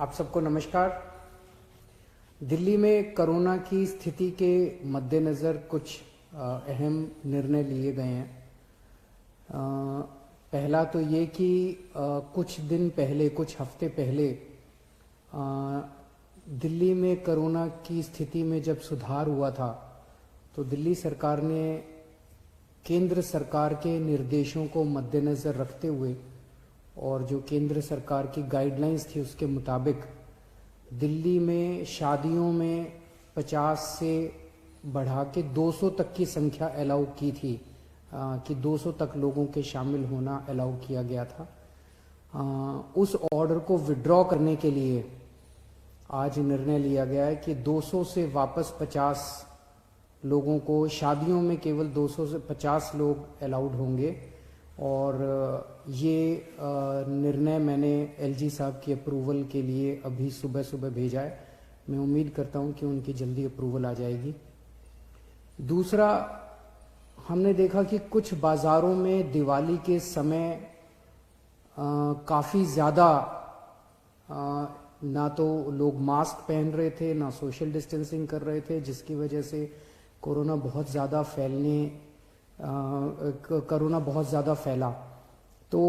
आप सबको नमस्कार। दिल्ली में कोरोना की स्थिति के मद्देनज़र कुछ अहम निर्णय लिए गए हैं। पहला तो ये कि कुछ दिन पहले, कुछ हफ्ते पहले दिल्ली में कोरोना की स्थिति में जब सुधार हुआ था तो दिल्ली सरकार ने केंद्र सरकार के निर्देशों को मद्देनज़र रखते हुए और जो केंद्र सरकार की गाइडलाइंस थी उसके मुताबिक दिल्ली में शादियों में 50 से बढ़ा के 200 तक की संख्या अलाउ की थी कि 200 तक लोगों के शामिल होना अलाउ किया गया था। उस ऑर्डर को विड्रॉ करने के लिए आज निर्णय लिया गया है कि 200 से वापस 50 लोगों को, शादियों में केवल 200 से 50 लोग अलाउड होंगे। और ये निर्णय मैंने एलजी साहब की अप्रूवल के लिए अभी सुबह सुबह भेजा है। मैं उम्मीद करता हूं कि उनकी जल्दी अप्रूवल आ जाएगी। दूसरा, हमने देखा कि कुछ बाज़ारों में दिवाली के समय काफ़ी ज़्यादा ना तो लोग मास्क पहन रहे थे, ना सोशल डिस्टेंसिंग कर रहे थे, जिसकी वजह से कोरोना बहुत ज़्यादा फैला। तो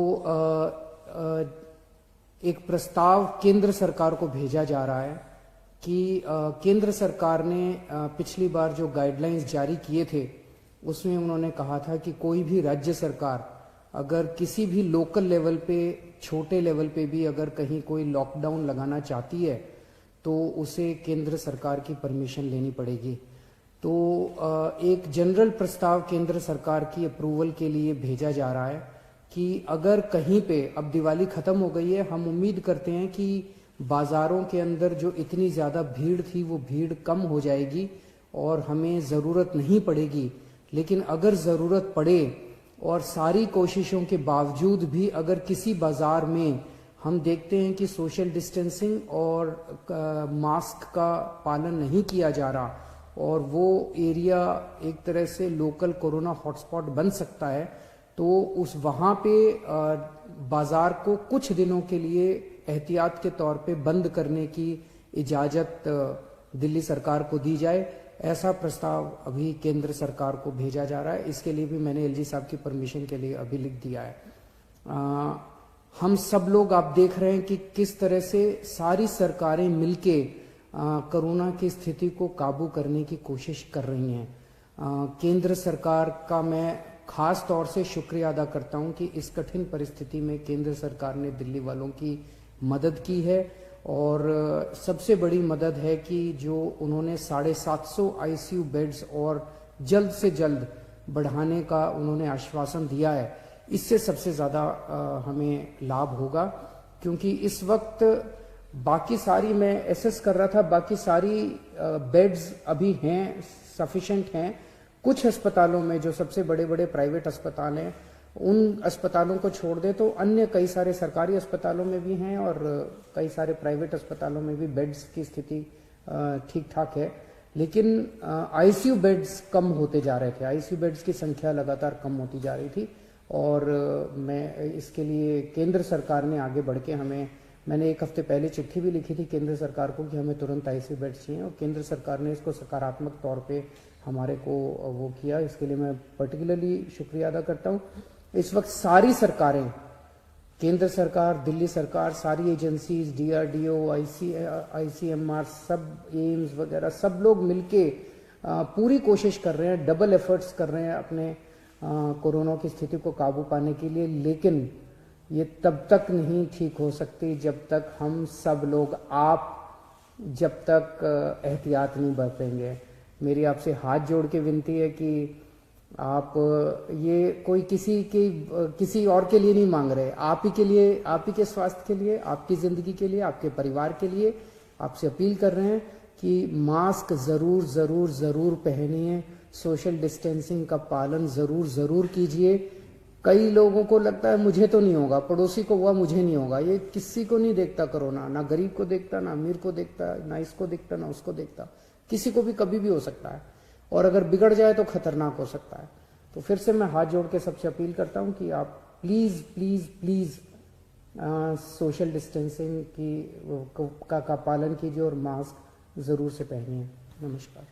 एक प्रस्ताव केंद्र सरकार को भेजा जा रहा है कि केंद्र सरकार ने पिछली बार जो गाइडलाइंस जारी किए थे उसमें उन्होंने कहा था कि कोई भी राज्य सरकार अगर किसी भी लोकल लेवल पे, छोटे लेवल पे भी अगर कहीं कोई लॉकडाउन लगाना चाहती है तो उसे केंद्र सरकार की परमिशन लेनी पड़ेगी। तो एक जनरल प्रस्ताव केंद्र सरकार की अप्रूवल के लिए भेजा जा रहा है कि अगर कहीं पे, अब दिवाली खत्म हो गई है, हम उम्मीद करते हैं कि बाजारों के अंदर जो इतनी ज़्यादा भीड़ थी वो भीड़ कम हो जाएगी और हमें ज़रूरत नहीं पड़ेगी। लेकिन अगर ज़रूरत पड़े और सारी कोशिशों के बावजूद भी अगर किसी बाज़ार में हम देखते हैं कि सोशल डिस्टेंसिंग और मास्क का पालन नहीं किया जा रहा और वो एरिया एक तरह से लोकल कोरोना हॉटस्पॉट बन सकता है, तो उस वहाँ पे बाज़ार को कुछ दिनों के लिए एहतियात के तौर पे बंद करने की इजाज़त दिल्ली सरकार को दी जाए। ऐसा प्रस्ताव अभी केंद्र सरकार को भेजा जा रहा है। इसके लिए भी मैंने एलजी साहब की परमिशन के लिए अभी लिख दिया है। हम सब लोग आप देख रहे हैं कि किस तरह से सारी सरकारें मिलके कोरोना की स्थिति को काबू करने की कोशिश कर रही हैं। केंद्र सरकार का मैं खास तौर से शुक्रिया अदा करता हूं कि इस कठिन परिस्थिति में केंद्र सरकार ने दिल्ली वालों की मदद की है। और सबसे बड़ी मदद है कि जो उन्होंने 750 आईसीयू बेड्स और जल्द से जल्द बढ़ाने का उन्होंने आश्वासन दिया है। इससे सबसे ज़्यादा हमें लाभ होगा, क्योंकि इस वक्त बाकी सारी, मैं एसेस कर रहा था, बाकी सारी बेड्स अभी हैं, सफिशिएंट हैं। कुछ अस्पतालों में जो सबसे बड़े बड़े प्राइवेट अस्पताल हैं, उन अस्पतालों को छोड़ दे तो अन्य कई सारे सरकारी अस्पतालों में भी हैं और कई सारे प्राइवेट अस्पतालों में भी बेड्स की स्थिति ठीक ठाक है। लेकिन आईसीयू बेड्स कम होते जा रहे थे, आईसीयू बेड्स की संख्या लगातार कम होती जा रही थी। और मैं इसके लिए केंद्र सरकार ने आगे बढ़ के मैंने एक हफ्ते पहले चिट्ठी भी लिखी थी केंद्र सरकार को कि हमें तुरंत आईसीयू बेड्स चाहिए, और केंद्र सरकार ने इसको सकारात्मक तौर पे हमारे को वो किया। इसके लिए मैं पर्टिकुलरली शुक्रिया अदा करता हूँ। इस वक्त सारी सरकारें, केंद्र सरकार, दिल्ली सरकार, सारी एजेंसीज, डीआरडीओ, आईसीएमआर, सब एम्स वगैरह, सब लोग मिलके पूरी कोशिश कर रहे हैं, डबल एफर्ट्स कर रहे हैं अपने कोरोना की स्थिति को काबू पाने के लिए। लेकिन ये तब तक नहीं ठीक हो सकती जब तक हम सब लोग, जब तक एहतियात नहीं बरतेंगे। मेरी आपसे हाथ जोड़ के विनती है कि आप ये कोई किसी और के लिए नहीं मांग रहे, आप ही के लिए, आप ही के स्वास्थ्य के लिए, आपकी ज़िंदगी के लिए, आपके परिवार के लिए आपसे अपील कर रहे हैं कि मास्क ज़रूर ज़रूर ज़रूर पहनिए, सोशल डिस्टेंसिंग का पालन ज़रूर कीजिए। कई लोगों को लगता है मुझे तो नहीं होगा, पड़ोसी को हुआ मुझे नहीं होगा। ये किसी को नहीं देखता कोरोना, ना गरीब को देखता, ना अमीर को देखता, ना इसको देखता, ना उसको देखता। किसी को भी कभी भी हो सकता है, और अगर बिगड़ जाए तो खतरनाक हो सकता है। तो फिर से मैं हाथ जोड़ के सबसे अपील करता हूं कि आप please please please social distancing की का पालन कीजिए और मास्क ज़रूर से पहनिए। नमस्कार।